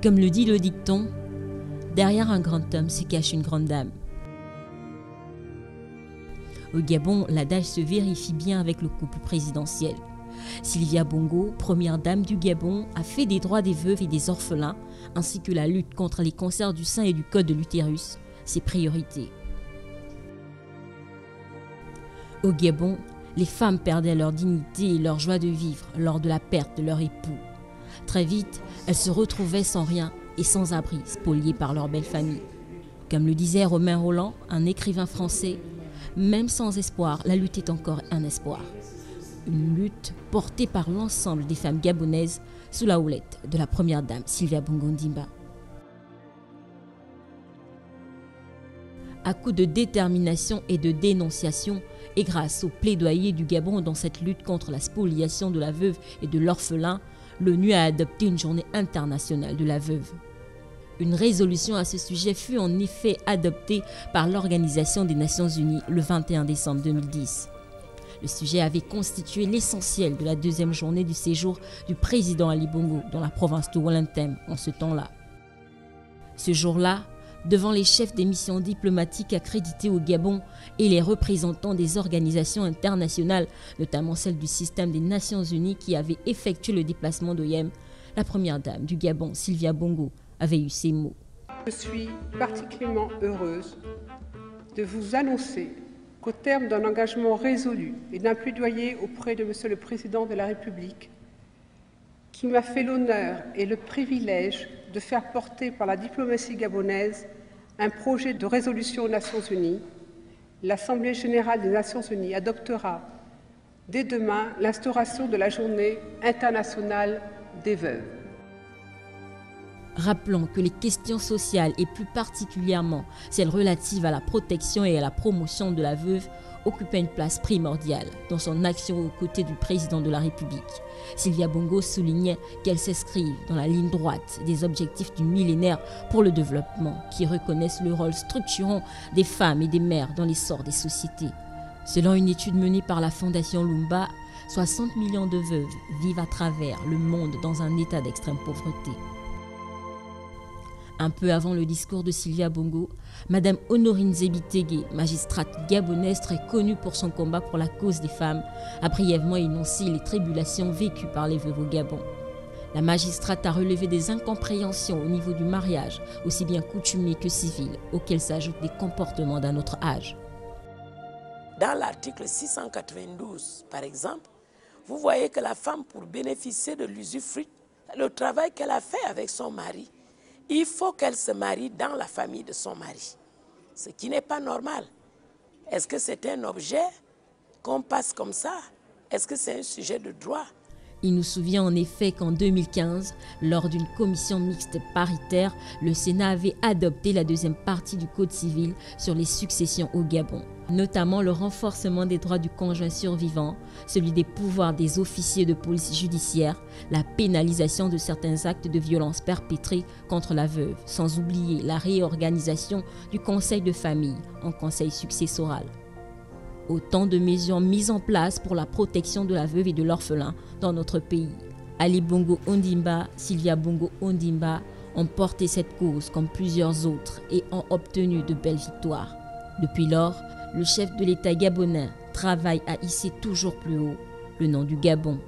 Comme le dit le dicton, derrière un grand homme se cache une grande dame. Au Gabon, l'adage se vérifie bien avec le couple présidentiel. Sylvia Bongo, première dame du Gabon, a fait des droits des veuves et des orphelins, ainsi que la lutte contre les cancers du sein et du col de l'utérus, ses priorités. Au Gabon, les femmes perdaient leur dignité et leur joie de vivre lors de la perte de leur époux. Très vite, elles se retrouvaient sans rien et sans abri, spoliées par leur belle famille. Comme le disait Romain Rolland, un écrivain français, même sans espoir, la lutte est encore un espoir. Une lutte portée par l'ensemble des femmes gabonaises sous la houlette de la première dame Sylvia Bongo Ondimba. À coup de détermination et de dénonciation, et grâce au plaidoyer du Gabon dans cette lutte contre la spoliation de la veuve et de l'orphelin, l'ONU a adopté une journée internationale de la veuve. Une résolution à ce sujet fut en effet adoptée par l'Organisation des Nations Unies le 21 décembre 2010. Le sujet avait constitué l'essentiel de la deuxième journée du séjour du président Ali Bongo dans la province de Wellington en ce temps-là. Ce jour-là, devant les chefs des missions diplomatiques accrédités au Gabon et les représentants des organisations internationales, notamment celle du système des Nations Unies qui avait effectué le déplacement d'OIM, la première dame du Gabon, Sylvia Bongo, avait eu ces mots. Je suis particulièrement heureuse de vous annoncer qu'au terme d'un engagement résolu et d'un plaidoyer auprès de Monsieur le Président de la République, qui m'a fait l'honneur et le privilège de faire porter par la diplomatie gabonaise un projet de résolution aux Nations Unies, l'Assemblée générale des Nations Unies adoptera dès demain l'instauration de la Journée internationale des veuves. Rappelons que les questions sociales et plus particulièrement celles relatives à la protection et à la promotion de la veuve occupaient une place primordiale dans son action aux côtés du président de la République. Sylvia Bongo soulignait qu'elles s'inscrivent dans la ligne droite des objectifs du millénaire pour le développement qui reconnaissent le rôle structurant des femmes et des mères dans l'essor des sociétés. Selon une étude menée par la Fondation Lumba, 60 millions de veuves vivent à travers le monde dans un état d'extrême pauvreté. Un peu avant le discours de Sylvia Bongo, Madame Honorine Zebitege, magistrate gabonaise très connue pour son combat pour la cause des femmes, a brièvement énoncé les tribulations vécues par les veuves au Gabon. La magistrate a relevé des incompréhensions au niveau du mariage, aussi bien coutumier que civil, auxquels s'ajoutent des comportements d'un autre âge. Dans l'article 692, par exemple, vous voyez que la femme, pour bénéficier de l'usufruit, le travail qu'elle a fait avec son mari, il faut qu'elle se marie dans la famille de son mari, ce qui n'est pas normal. Est-ce que c'est un objet qu'on passe comme ça? Est-ce que c'est un sujet de droit? Il nous souvient en effet qu'en 2015, lors d'une commission mixte paritaire, le Sénat avait adopté la deuxième partie du Code civil sur les successions au Gabon, notamment le renforcement des droits du conjoint survivant, celui des pouvoirs des officiers de police judiciaire, la pénalisation de certains actes de violence perpétrés contre la veuve, sans oublier la réorganisation du conseil de famille en conseil successoral. Autant de mesures mises en place pour la protection de la veuve et de l'orphelin dans notre pays. Ali Bongo Ondimba, Sylvia Bongo Ondimba ont porté cette cause comme plusieurs autres et ont obtenu de belles victoires. Depuis lors, le chef de l'État gabonais travaille à hisser toujours plus haut le nom du Gabon